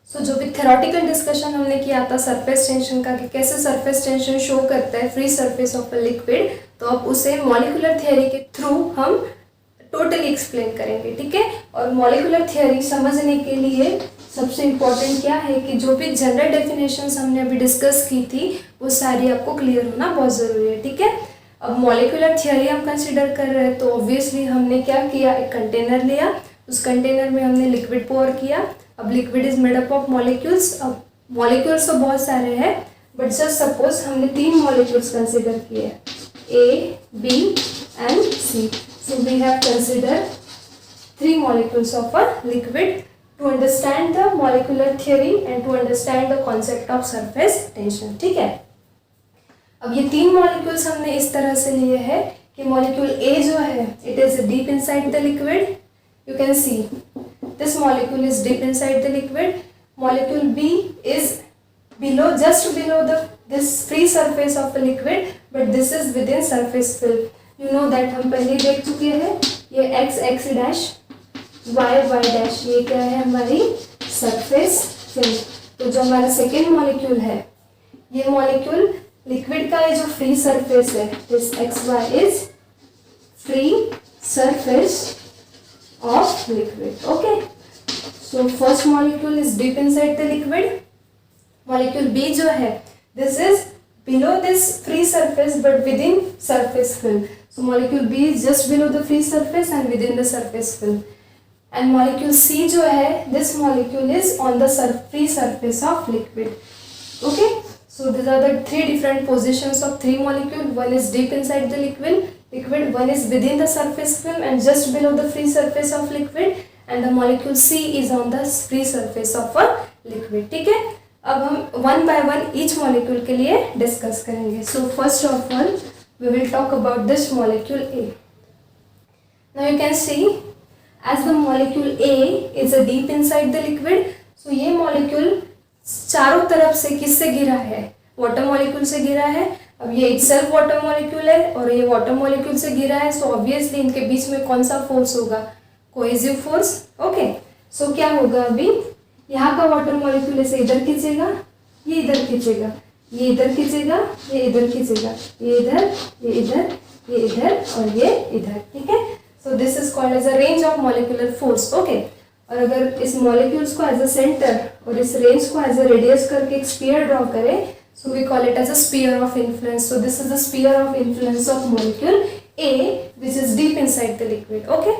सो जो भी theoretical discussion हमने किया था सरफेस टेंशन का कि कैसे सरफेस टेंशन शो करता है free surface of a liquid, तो अब उसे मॉलिक्यूलर थियरी के थ्रू हम टोटली एक्सप्लेन करेंगे, ठीक है। और मॉलिक्यूलर थियरी समझने के लिए सबसे इम्पॉर्टेंट क्या है कि जो भी जनरल डेफिनेशंस हमने अभी डिस्कस की थी वो सारी आपको क्लियर होना बहुत ज़रूरी है, ठीक है। अब मॉलिक्यूलर थियरी हम कंसिडर कर रहे हैं तो ऑब्वियसली हमने क्या किया, एक कंटेनर लिया, उस कंटेनर में हमने लिक्विड पोर किया। अब liquid is made up of molecules. अब मॉलिक्यूल्स तो बहुत सारे हैं बट जस्ट सपोज हमने 3 मॉलिक्यूल्स कंसिडर किए, a, b and c. So we have consider 3 molecules of a liquid to understand the molecular theory and to understand the concept of surface tension, ठीक है। अब ये 3 molecules हमने इस तरह से लिए हैं कि molecule A जो है it is deep inside the liquid, you can see this molecule is deep inside the liquid, molecule B is below, just below this free surface of a liquid, but this is within surface film. You know that हम पहले देख चुके हैं, ये x dash y dash, ये क्या है हमारी सरफेस फिल्म। तो जो हमारा सेकेंड मॉलिक्यूल है, ये मॉलिक्यूल लिक्विड का ये जो फ्री सरफेस है, this xy is free surface of liquid, okay. So first molecule is deep inside the liquid, molecule B जो है this is below this free surface but within surface film. So molecule B is just below the free surface and within the surface film. And molecule C जो है, this molecule is on the free surface of liquid. Okay? So these are the 3 different positions of 3 molecules. One is deep inside the liquid, one is within the surface film and just below the free surface of liquid, and the molecule C is on the free surface of a liquid. ठीक है? अब हम one by one each molecule के लिए discuss करेंगे। So first of all we will talk about this molecule a. Now you can see as the molecule a is a deep inside the liquid, so ये molecule चारों तरफ से किससे घिरा है, वाटर मॉलिक्यूल से घिरा है। अब ये इटसेल्फ वाटर मॉलिक्यूल है और ये वाटर मॉलिक्यूल से घिरा है, सो ऑब्वियसली इनके बीच में कौन सा फोर्स होगा, कोहेसिव फोर्स, ओके। सो क्या होगा, अभी यहाँ का वाटर मॉलिक्यूल ऐसे इधर खींचेगा, ये इधर खींचेगा, ये इधर खींचेगा, ये इधर खींचेगा, ये इधर, ये इधर, ये इधर और ये इधर, ठीक है। So this is called as a range of molecular force, okay. और अगर इस मॉलिक्यूल्स को एज अ सेंटर और इस रेंज को एज अ रेडियस करके एक स्फीयर ड्रॉ करें, so we call it as a sphere of influence. So this is the sphere of influence of molecule a which is deep inside the liquid, okay.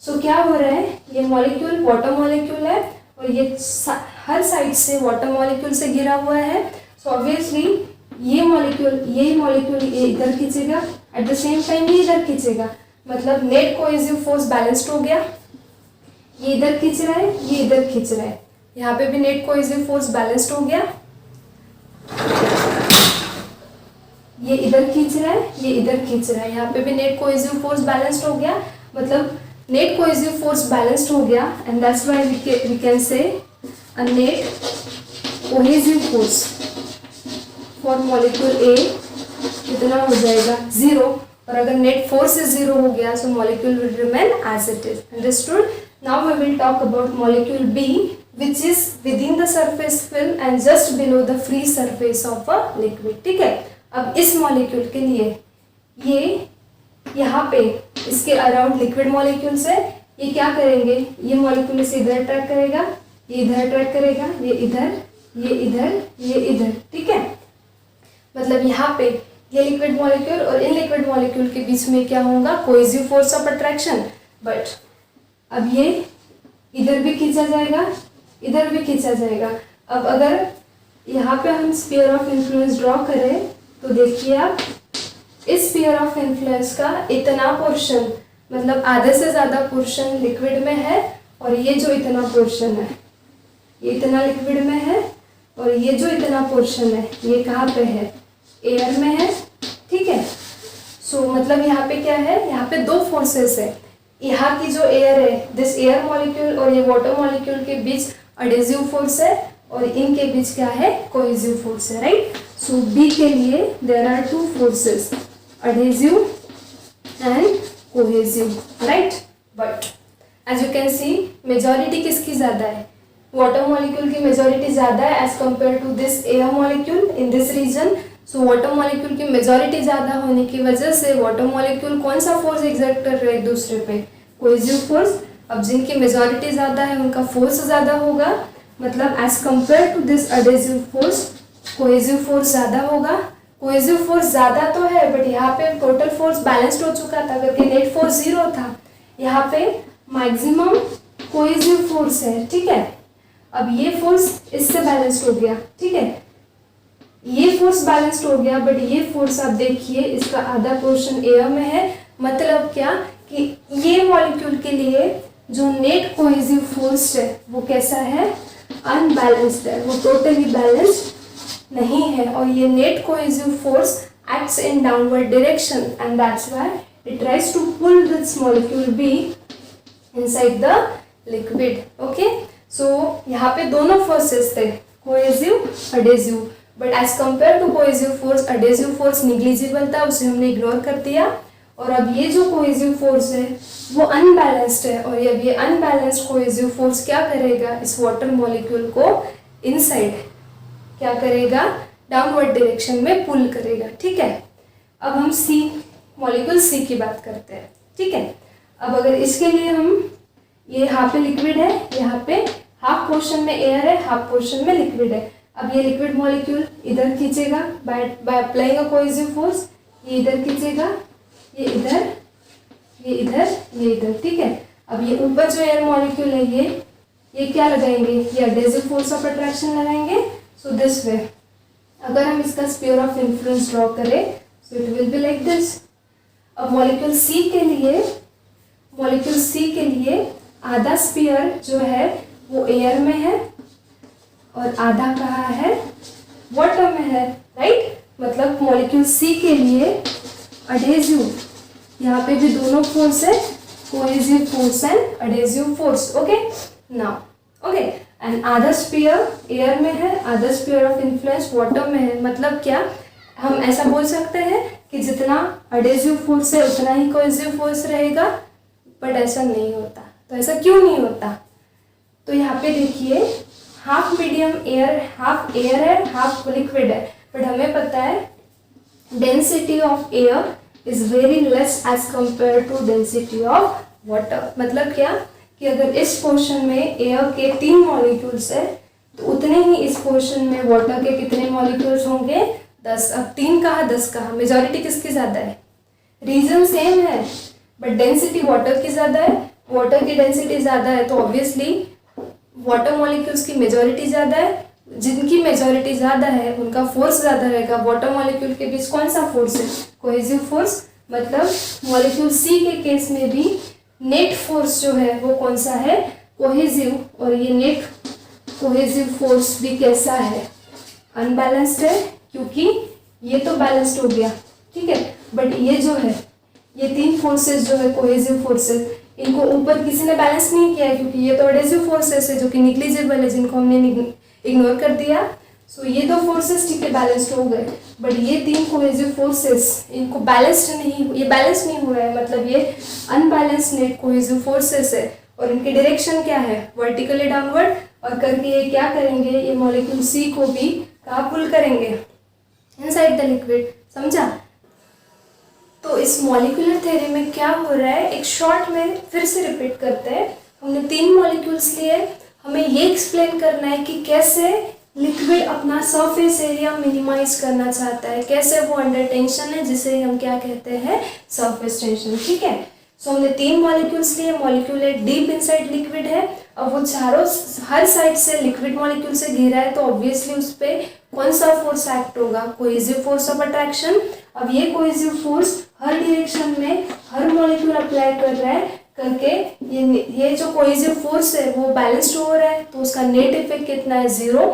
So क्या हो रहा है, ये molecule water molecule है और ये हर side से water molecule से घिरा हुआ है, सो ऑब्वियसली ये मॉलिक्यूल इधर खींचेगा, एट द सेम टाइम ये इधर खींचेगा, मतलब नेट कोहेसिव फोर्स बैलेंस्ड हो गया। ये इधर खींच रहा है, ये इधर खींच रहा है, यहाँ पे भी नेट कोहेसिव फोर्स बैलेंस्ड हो गया। ये इधर खींच रहा है, ये इधर खींच रहा है, यहाँ पे भी नेट कोहेसिव फोर्स बैलेंस्ड हो गया, मतलब net cohesive force balanced हो गया, and that's why we can say a net cohesive force for molecule A कितना हो जाएगा, 0। और अगर net force is 0 हो गया, so molecule will remain as it is. Understood? Now we will talk about molecule B, which is within the surface film and just below the free surface of a liquid. ठीक है। अब इस molecule के लिए ये यहाँ पे इसके अराउंड लिक्विड मॉलिक्यूल्स है, ये क्या करेंगे, ये मॉलिक्यूल इसे इधर अट्रैक्ट करेगा, ये इधर अट्रैक्ट करेगा, ये इधर, ये इधर, ये इधर, ठीक है। मतलब यहाँ पे ये लिक्विड मॉलिक्यूल और इन लिक्विड मॉलिक्यूल के बीच में क्या होगा, cohesive force of attraction. But अब ये इधर भी खींचा जाएगा, इधर भी खींचा जाएगा। अब अगर यहाँ पे हम स्फीयर ऑफ इन्फ्लुएंस ड्रॉ करें तो देखिए आप, इस स्फीयर ऑफ इन्फ्लुएंस का इतना पोर्शन, मतलब आधे से ज़्यादा पोर्शन लिक्विड में है और ये जो इतना पोर्शन है ये इतना लिक्विड में है और ये जो इतना पोर्शन है ये कहाँ पे है, एयर में है, ठीक है। सो मतलब यहाँ पे क्या है, यहाँ पे 2 फोर्सेस है। यहाँ की जो एयर है, दिस एयर मॉलिक्यूल और ये वाटर मॉलिक्यूल के बीच एडहेसिव फोर्स है और इनके बीच क्या है, कोहेसिव फोर्स है, राइट। सो बी के लिए there are 2 forces, adhesive and cohesive, right? But as you can see, majority किसकी ज़्यादा है, वाटर मॉलिक्यूल की मेजॉरिटी ज़्यादा है as compared to this air molecule in this region. So water molecule की majority ज़्यादा होने की वजह से वाटर मॉलिक्यूल कौन सा फोर्स एक्सर्ट कर रहे हैं एक दूसरे पे, कोहेसिव फोर्स। अब जिनकी मेजॉरिटी ज़्यादा है उनका फोर्स ज़्यादा होगा, मतलब as compared to this adhesive force cohesive force ज़्यादा होगा। कोहेसिव फोर्स ज़्यादा तो है बट यहाँ पे टोटल फोर्स बैलेंस्ड हो चुका था करके नेट फोर्स 0 था, यहाँ पे मैक्सिमम कोहेसिव फोर्स है, ठीक है। अब ये फोर्स इससे बैलेंस्ड हो गया, ठीक है, ये फोर्स बैलेंस्ड हो गया बट ये फोर्स आप देखिए इसका आधा पोर्शन एयर में है, मतलब क्या कि ये मॉलिक्यूल के लिए जो नेट कोहेसिव फोर्स है वो कैसा है, अनबैलेंस्ड है, वो टोटली बैलेंस्ड नहीं है। और ये net cohesive force acts in downward direction and that's why it tries to pull this molecule B inside the liquid. Okay, so यहाँ पे दोनों forces थे, cohesive, adhesive, but as compared to cohesive force, adhesive force negligible था, उसे हमने ignore कर दिया। और अब ये जो cohesive force है वो unbalanced है, और अब ये unbalanced cohesive force क्या करेगा, इस water molecule को inside क्या करेगा, डाउनवर्ड डायरेक्शन में पुल करेगा, ठीक है। अब हम सी मॉलिक्यूल सी की बात करते हैं, ठीक है। अब अगर इसके लिए हम ये यहाँ पे लिक्विड है, यहाँ पे हाफ पोर्शन में एयर है, हाफ पोर्शन में लिक्विड है। अब ये लिक्विड मॉलिक्यूल इधर खींचेगा by applying a cohesive force, ये इधर खींचेगा, ये इधर, ये इधर, ये इधर, ठीक है। अब ये ऊपर जो एयर मॉलिक्यूल है ये क्या लगाएंगे, ये एडहेसिव फोर्स ऑफ अट्रैक्शन लगाएंगे। सो दिस वे अगर हम इसका स्फीयर ऑफ इन्फ्लुएंस ड्रॉ करें so it will be like this. अब मॉलिक्यूल सी के लिए आधा स्फीयर जो है वो एयर में है और आधा कहाँ है, वाटर में है, राइट। मतलब मॉलिक्यूल सी के लिए एडहेसिव, यहाँ पे भी दोनों फोर्स है, cohesive force and adhesive force, okay now, okay. And आधा स्फीयर एयर में है, आधा स्फीयर ऑफ इन्फ्लुएंस वाटर में है। मतलब क्या हम ऐसा बोल सकते हैं कि जितना एडहेसिव फोर्स है उतना ही कोहेसिव फोर्स रहेगा, बट ऐसा नहीं होता। तो ऐसा क्यों नहीं होता, तो यहाँ पे देखिए half medium air, half air है, हाफ लिक्विड है, बट हमें पता है density of air is very less as compared to density of water. मतलब क्या कि अगर इस पोर्शन में एयर के 3 मॉलिक्यूल्स है तो उतने ही इस पोर्शन में वाटर के कितने मॉलिक्यूल्स होंगे, 10। अब 3 कहाँ 10 कहाँ, मेजॉरिटी किसकी ज़्यादा है, रीजन सेम है बट डेंसिटी वाटर की ज़्यादा है। वाटर की डेंसिटी ज़्यादा है तो ऑब्वियसली वाटर मॉलिक्यूल्स की मेजॉरिटी ज़्यादा है, जिनकी मेजॉरिटी ज़्यादा है उनका फोर्स ज़्यादा रहेगा। वाटर मॉलिक्यूल के बीच कौन सा फोर्स है, कोहेसिव फोर्स। मतलब मॉलिक्यूल सी के केस में भी नेट फोर्स जो है वो कौन सा है, कोहेसिव, और ये नेट कोहेसिव फोर्स भी कैसा है, अनबैलेंस्ड है, क्योंकि ये तो बैलेंस्ड हो गया, ठीक है, बट ये जो है ये 3 फोर्सेस जो है कोहेसिव फोर्सेस, इनको ऊपर किसी ने बैलेंस नहीं किया है क्योंकि ये तो एडहेसिव फोर्सेस है जो कि निग्लिजिबल है, जिनको हमने इग्नोर कर दिया। सो ये 2 फोर्सेस ठीक है बैलेंस्ड हो गए, बट ये 3 कोहेसिव फोर्सेस इनको बैलेंस्ड नहीं, ये बैलेंस नहीं हुआ है, मतलब ये अनबैलेंस्ड नेट कोहेसिव फोर्सेस है और इनकी डायरेक्शन क्या है, वर्टिकली डाउनवर्ड, और करके ये क्या करेंगे, ये मॉलिक्यूल सी को भी कहाँ पुल करेंगे, इनसाइड द लिक्विड। समझा। तो इस मॉलिक्यूलर थ्योरी में क्या हो रहा है, एक शॉर्ट में फिर से रिपीट करते हैं। हमने 3 मॉलिक्यूल्स लिए, हमें ये एक्सप्लेन करना है कि कैसे लिक्विड अपना सरफेस एरिया मिनिमाइज करना चाहता है, कैसे वो अंडर टेंशन है, जिसे हम क्या कहते हैं, सरफेस टेंशन, ठीक है। सो हमने 3 मॉलिक्यूल्स लिए, मॉलिक्यूल एक डीप इनसाइड लिक्विड है, अब वो चारों हर साइड से लिक्विड मॉलिक्यूल से घिरा है, तो ऑब्वियसली उस पर कौन सा फोर्स एक्ट होगा, कोहेसिव फोर्स ऑफ अट्रैक्शन। अब ये कोहेसिव फोर्स हर डायरेक्शन में हर मॉलिक्यूल अप्लाई कर रहा है, करके ये जो कोहेसिव फोर्स है वो बैलेंस्ड हो रहा है, तो उसका नेट इफेक्ट कितना है, 0।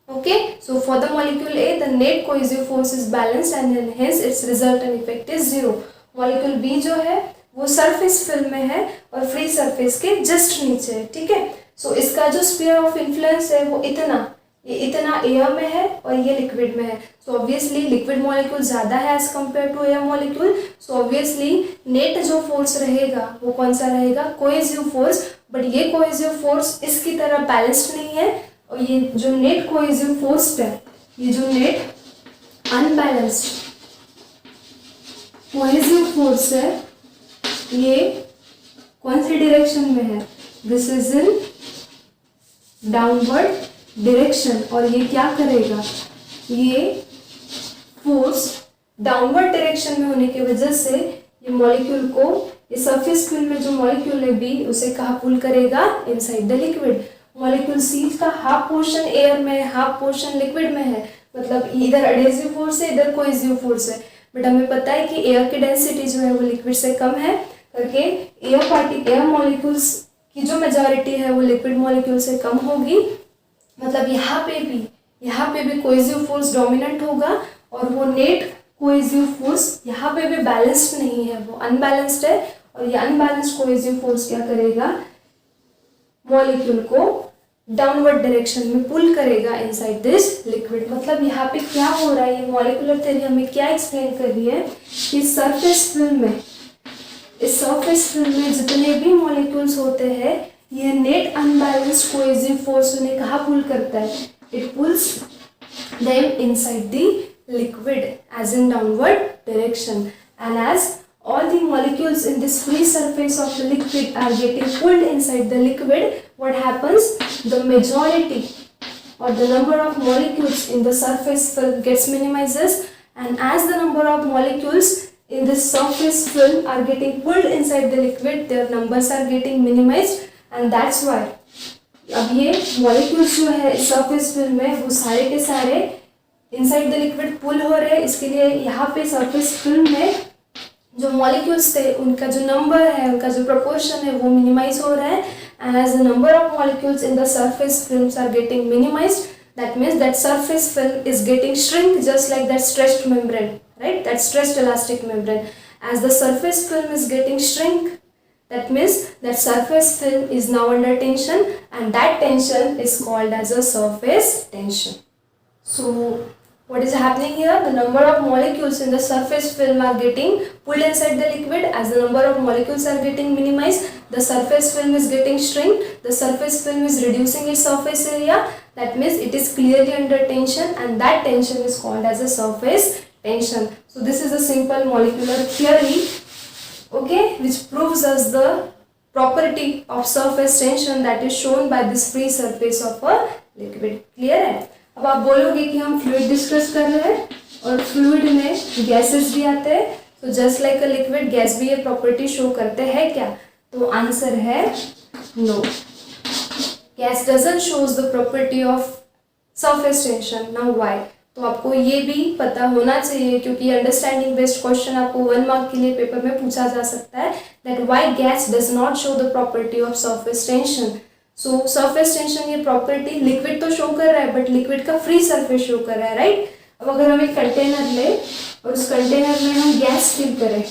Okay, so for the molecule A, the net cohesive force is balanced and hence its resultant effect is 0. Molecule B जो है वो सरफेस फिल्म में है और फ्री सरफेस के जस्ट नीचे है, ठीक है। सो इसका जो स्फीयर ऑफ इन्फ्लुएंस है वो इतना, ये इतना एयर में है और ये लिक्विड में है, सो ऑब्वियसली लिक्विड मॉलिक्यूल ज़्यादा है as compared to air molecule, so obviously net जो फोर्स रहेगा वो कौन सा रहेगा, कोहेसिव फोर्स। बट ये कोहेसिव फोर्स इसकी तरह बैलेंस्ड नहीं है, और ये जो नेट कोहेसिव फोर्स है, ये जो नेट अनबैलेंस्ड कोहेसिव फोर्स है, ये कौन सी डायरेक्शन में है, this is in downward direction. और ये क्या करेगा, ये फोर्स डाउनवर्ड डायरेक्शन में होने की वजह से ये मॉलिक्यूल को, ये सरफेस फिल्म में जो मॉलिक्यूल है बी, उसे कहाँ पुल करेगा, inside the liquid. Molecule C का हाफ पोर्शन एयर में है, हाफ पोर्शन लिक्विड में है, मतलब इधर एडहेसिव फोर्स है, इधर कोहेसिव फोर्स है। बट हमें पता है कि एयर की डेंसिटी जो है वो लिक्विड से कम है करके एयर मॉलिक्यूल्स की जो मेजॉरिटी है वो लिक्विड मॉलिक्यूल से कम होगी, मतलब यहाँ पे भी कोहेसिव फोर्स डोमिनेंट होगा, और वो नेट कोहेसिव फोर्स यहाँ पे भी बैलेंस्ड नहीं है, वो अनबैलेंस्ड है। और ये अनबैलेंस्ड कोहेसिव फोर्स क्या करेगा, मॉलिक्यूल को डाउनवर्ड डायरेक्शन में पुल करेगा इनसाइड दिस लिक्विड। मतलब यहाँ पे क्या हो रहा है, ये मॉलिक्यूलर थ्योरी हमें क्या एक्सप्लेन कर रही है कि सरफेस फिल्म में, इस सरफेस फिल्म में जितने भी मॉलिक्यूल्स होते हैं, ये नेट अनबैलेंस्ड कोहेसिव फोर्स उन्हें कहाँ पुल करता है, it pools them inside the liquid as in downward direction, and as all the molecules in this free surface of the liquid are getting pulled inside the liquid, what happens, the majority or the number of molecules in the surface film gets minimizes, and as the number of molecules in this surface film are getting pulled inside the liquid, their numbers are getting minimized, and that's why अब ये molecules जो है surface film में वो सारे के सारे inside the liquid पुल हो रहे हैं। इसके लिए यहाँ पे सरफेस फिल्म में जो मॉलिक्यूल्स थे उनका जो नंबर है, उनका जो प्रोपोर्शन है वो मिनिमाइज हो रहा है, and as the number of molecules in the surface films are getting minimized, that means that surface film is getting shrink just like that stretched membrane, right, that stretched elastic membrane. As the surface film is getting shrink, that means that surface film is now under tension, and that tension is called as a surface tension. So what is happening here, the number of molecules in the surface film are getting pulled inside the liquid. As the number of molecules are getting minimized, the surface film is getting shrinked, the surface film is reducing its surface area, that means it is clearly under tension, and that tension is called as a surface tension. So this is a simple molecular theory, okay, which proves us the property of surface tension that is shown by this free surface of a liquid. Clear है? अब आप बोलोगे कि हम fluid discuss कर रहे हैं और फ्लूइड में गैसेस भी आते हैं, तो just like a liquid gas भी ये प्रॉपर्टी शो करते हैं क्या, तो आंसर है no, gas doesn't shows the property of surface tension. Now why, तो आपको ये भी पता होना चाहिए क्योंकि अंडरस्टैंडिंग बेस्ड क्वेश्चन आपको 1 मार्क के लिए पेपर में पूछा जा सकता है, that why gas does not show the property of surface tension. So surface tension ये प्रॉपर्टी लिक्विड तो शो कर रहा है बट लिक्विड का फ्री सरफेस शो कर रहा है, राइट। अब अगर हम एक कंटेनर ले और उस कंटेनर में हम गैस फिल करें,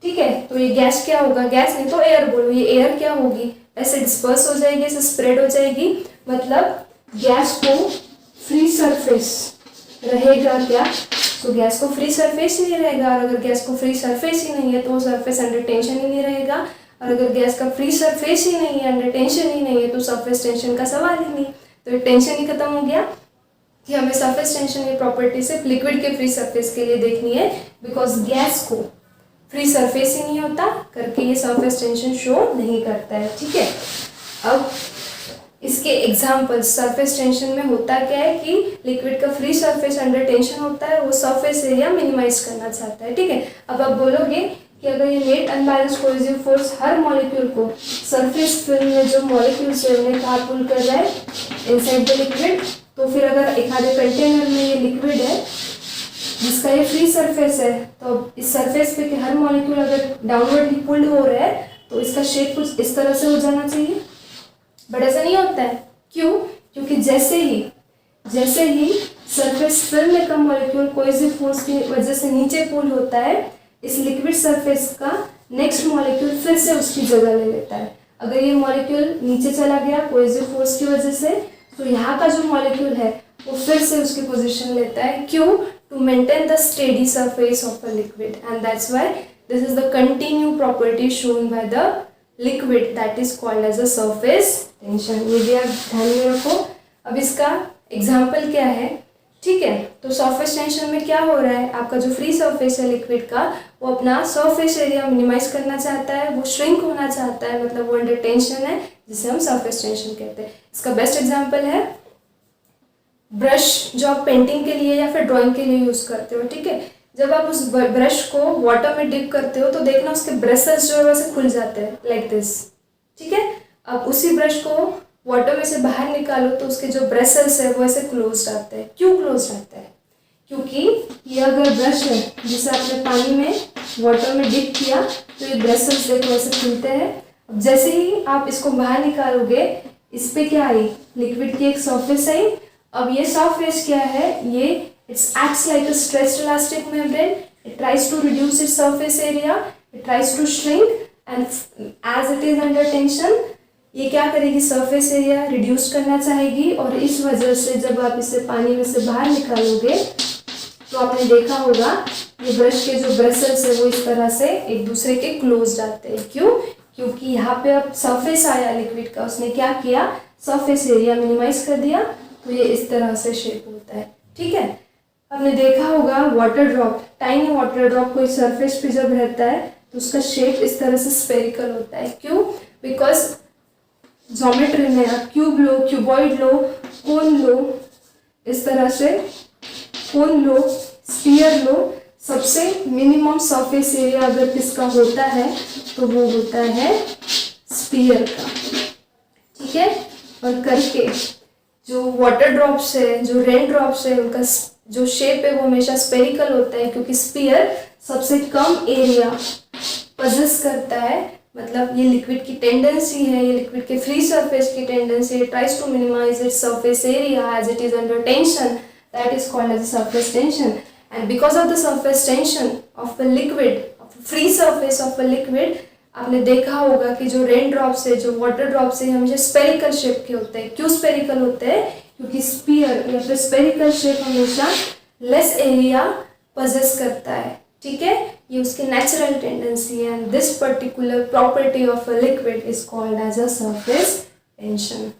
ठीक है, तो ये गैस क्या होगा, गैस नहीं तो एयर बोलो, ये एयर क्या होगी, ऐसे डिस्पर्स हो जाएगी, ऐसे स्प्रेड हो जाएगी, मतलब गैस को फ्री सरफेस रहेगा क्या, तो गैस को फ्री सरफेस ही नहीं रहेगा, और अगर गैस को फ्री सरफेस ही नहीं है तो सरफेस अंडर टेंशन ही नहीं रहेगा, और अगर गैस का फ्री सरफेस ही नहीं है, अंडर टेंशन ही नहीं है, तो सरफेस टेंशन का सवाल ही नहीं। तो ये टेंशन ही खत्म हो गया कि हमें सरफेस टेंशन की प्रॉपर्टी सिर्फ लिक्विड के फ्री सरफेस के लिए देखनी है, बिकॉज गैस को फ्री सरफेस ही नहीं होता करके ये सरफेस टेंशन शो नहीं करता है, ठीक है। अब इसके एग्जाम्पल, सरफेस टेंशन में होता क्या है कि लिक्विड का फ्री सरफेस अंडर टेंशन होता है, वो सरफेस एरिया मिनिमाइज करना चाहता है, ठीक है। अब आप बोलोगे कि अगर ये net unbalanced cohesive force her molecule को सरफेस फिल्म में जो मॉलिक्यूल्स है उन्हें कहाँ पुल कर रहा है, इनसाइड द लिक्विड, तो फिर अगर एक आधे कंटेनर में ये लिक्विड है जिसका ये फ्री सरफेस है, तो इस सरफेस पे के हर मॉलिक्यूल अगर डाउनवर्डली पुल्ड हो रहा है तो इसका शेप कुछ इस तरह से हो जाना चाहिए, बट ऐसा नहीं होता है। क्यों? क्योंकि जैसे ही सरफेस फिल्म में का मॉलिक्यूल कोहेसिव फोर्स की वजह से नीचे पुल होता है, इस लिक्विड सरफेस का नेक्स्ट मॉलिक्यूल फिर से उसकी जगह ले लेता है। अगर ये मॉलिक्यूल नीचे चला गया कोहेसिव फोर्स की वजह से, तो यहाँ का जो मॉलिक्यूल है वो फिर से उसकी पोजीशन लेता है, क्यों? To maintain the steady surface of a liquid, and that's why this is the continue property shown by the liquid that is called as a surface tension. ये भी आप ध्यान में रखो। अब इसका एग्जाम्पल क्या है, ठीक है? तो सरफेस टेंशन में क्या हो रहा है, आपका जो फ्री सरफेस है लिक्विड का वो अपना सरफेस एरिया मिनिमाइज करना चाहता है, वो श्रिंक होना चाहता है, मतलब वो अंडर टेंशन है, जिसे हम सरफेस टेंशन कहते हैं। इसका बेस्ट एग्जांपल है ब्रश, जो आप पेंटिंग के लिए या फिर ड्राइंग के लिए यूज़ करते हो, ठीक है? जब आप उस ब्रश को वाटर में डिप करते हो तो देखना उसके ब्रशेस जो है वैसे खुल जाते हैं लाइक दिस, ठीक है? अब उसी ब्रश को वाटर में से बाहर निकालो तो उसके जो ब्रशेस है वो ऐसे क्लोज आते हैं। क्यों क्लोज रहता है? क्योंकि ये अगर ब्रश है जिसे आपने पानी में वाटर में डिप किया तो ये ब्रशेस देखो ऐसे खुलते हैं। अब जैसे ही आप इसको बाहर निकालोगे, इस पे क्या आई, लिक्विड की एक सरफेस आई। अब ये सरफेस क्या है, ये it's acts like a stretched elastic membrane, it tries to reduce its surface area, it tries to shrink, and as it is under tension ये क्या करेगी, सरफेस एरिया रिड्यूस करना चाहेगी, और इस वजह से जब आप इसे पानी में से बाहर निकालोगे तो आपने देखा होगा ये ब्रश के जो ब्रशेस है वो इस तरह से एक दूसरे के क्लोज जाते हैं। क्यों? क्योंकि यहाँ पे अब सरफेस आया लिक्विड का, उसने क्या किया, सरफेस एरिया मिनिमाइज कर दिया, तो ये इस तरह से शेप होता है, ठीक है? आपने देखा होगा water drop, tiny water drop कोई सरफेस पे जब रहता है तो उसका शेप इस तरह से स्फेरिकल होता है। क्यों? बिकॉज ज्योमेट्री में आप क्यूब लो, क्यूबॉइड लो, कोन लो, इस तरह से कोन लो, स्फीयर लो, सबसे मिनिमम सरफेस एरिया अगर किसका होता है तो वो होता है स्फीयर का, ठीक है? और करके जो वाटर ड्रॉप्स है, जो रेन ड्रॉप्स है, उनका जो शेप है वो हमेशा स्फेरिकल होता है, क्योंकि स्फीयर सबसे कम एरिया पजेस करता है। मतलब ये लिक्विड की टेंडेंसी है, ये लिक्विड के फ्री सरफेस की टेंडेंसी है, tries to minimize its surface area as it is under tension, that is called as surface tension. And because of the surface tension of a liquid, of a free surface of a liquid, आपने देखा होगा कि जो rain drops है, जो water drops है, हमेशा spherical shape के होते हैं। क्यों स्पेरिकल होते हैं? क्योंकि स्पीयर या फिर स्पेरिकल शेप हमेशा लेस एरिया पजेस करता है, ठीक है? ये उसकी नेचुरल टेंडेंसी है, and this particular property of a liquid is called as a surface tension.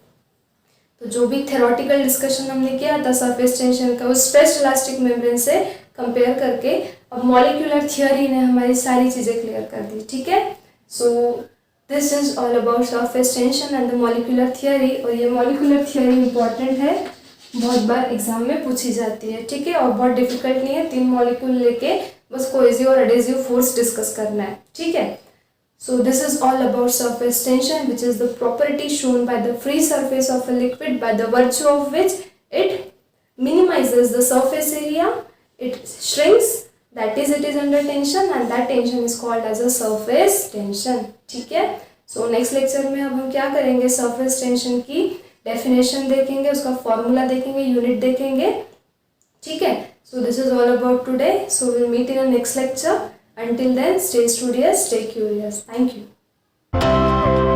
तो जो भी थेरोटिकल डिस्कशन हमने किया था सरफेस टेंशन का, उस स्ट्रेच्ड इलास्टिक मेम्ब्रेन से कंपेयर करके अब मॉलिक्यूलर थियोरी ने हमारी सारी चीज़ें क्लियर कर दी, ठीक है? So this is all about surface tension and the molecular theory. और ये मॉलिक्यूलर थियोरी इंपॉर्टेंट है, बहुत बार एग्जाम में पूछी जाती है, ठीक है? और बहुत डिफिकल्ट नहीं है, 3 मॉलिक्यूल लेके बस कोहेसिव और एडेसिव फोर्स डिस्कस करना है, ठीक है? So this is all about surface tension, which is the property shown by the free surface of a liquid by the virtue of which it minimizes the surface area, it shrinks, that is it is under tension, and that tension is called as a surface tension, ठीक है? So next lecture में अब हम क्या करेंगे, surface tension की definition देखेंगे, उसका formula देखेंगे, unit देखेंगे, ठीक है? So this is all about today. So we'll meet in the next lecture. Until then, stay studious, stay curious. Thank you.